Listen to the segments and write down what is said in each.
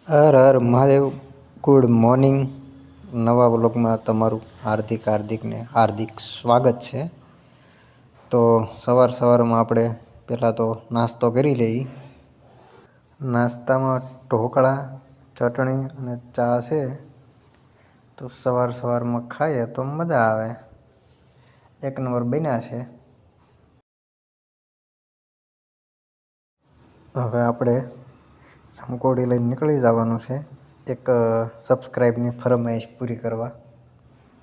હર Har Mahadev. Good morning. નવા વ્લોગમાં તમારું હાર્દિક સ્વાગત છે. તો સવારમાં આપણે પહેલાં તો નાસ્તો કરી લઈએ. નાસ્તામાં ઢોકળા, ચટણી અને ચા છે. તો સવારમાં ખાઈએ તો મજા આવે. એક નંબર બન્યા છે. હવે આપણે સમકોડી લઈને નીકળી જવાનું છે એક સબસ્ક્રાઈબની ફરમાઈશ પૂરી કરવા.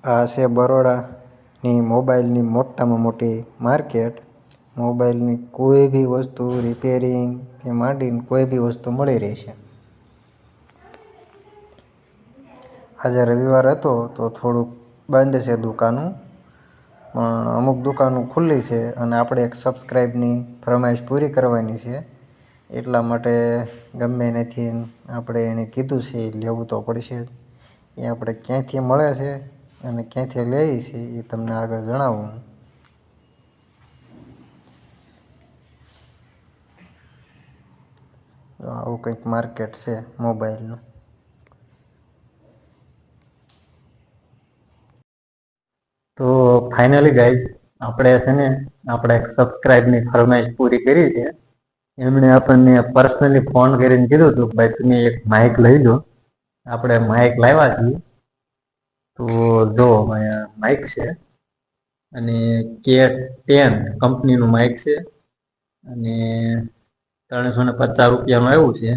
આ છે બરોડાની મોબાઈલની મોટામાં મોટી માર્કેટ. મોબાઈલની કોઈ બી વસ્તુ રિપેરિંગથી માંડીને કોઈ બી વસ્તુ મળી રહેશે. આજે રવિવાર હતો તો થોડુંક બંધ છે દુકાનું, પણ અમુક દુકાનો ખુલ્લી છે અને આપણે એક સબસ્ક્રાઈબની ફરમાઈશ પૂરી કરવાની છે. એટલા માટે ગમે એનાથી આપણે એને કીધું છે એ લેવું તો પડશે જ. એ આપણે ક્યાંથી મળે છે અને ક્યાંથી લઈએ છીએ એ તમને આગળ જણાવું. આવું કંઈક માર્કેટ છે મોબાઈલનું. તો ફાઇનલી ગાઈઝ આપણે છે ને આપણે એક સબસ્ક્રાઈબની ફરમાઈશ પૂરી કરી છે. એમણે આપણને પર્સનલી ફોન કરીને કીધું હતું કે ભાઈ તમે એક માઇક લઈ લો. આપણે માઇક લાવ્યા છીએ. તો જો માઇક છે અને K10 કંપનીનું માઇક છે અને 350 રૂપિયાનું આવ્યું છે.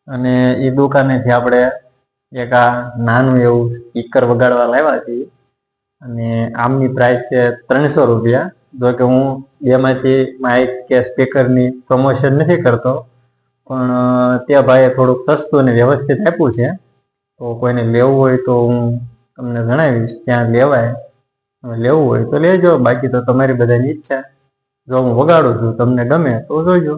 અને એ દુકાનેથી આપણે એક આ નાનું એવું સ્પીકર વગાડવા લાવ્યા છીએ. અને આમની પ્રાઇસ છે 300 રૂપિયા. જો કે હું બેમાંથી માઇક કે સ્પીકરની પ્રમોશન નથી કરતો, પણ ત્યાં ભાઈએ થોડુંક સસ્તું અને વ્યવસ્થિત આપ્યું છે. તો કોઈને લેવું હોય તો હું તમને જણાવીશ ત્યાં લેવાય. લેવું હોય તો લેજો, બાકી તો તમારી બધાની ઈચ્છા. જો હું વગાડું છું તમને ગમે તો જોજો.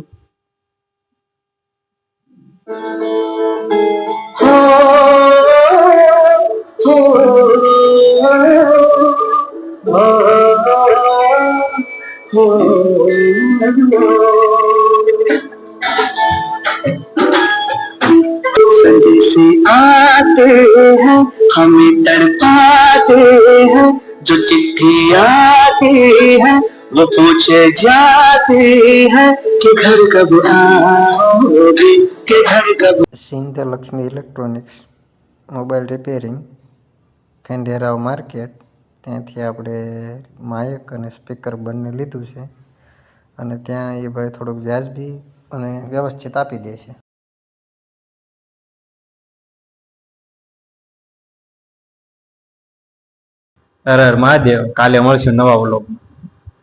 से आते हैं हमें तड़पाते हैं, जो चिट्ठी आती है वो पूछे जाते हैं कि घर कब आओगे, कि घर कब. સિંધે Lakshmi electronics mobile repairing, Khanderao market, ત્યાંથી આપણે માઇક અને સ્પીકર બંને લીધું છે. અને ત્યાં એ ભાઈ થોડુંક વ્યાજબી અને વ્યવસ્થિત આપી દે છે. હર હર મહાદેવ. કાલે મળશું નવા વ્લોગમાં.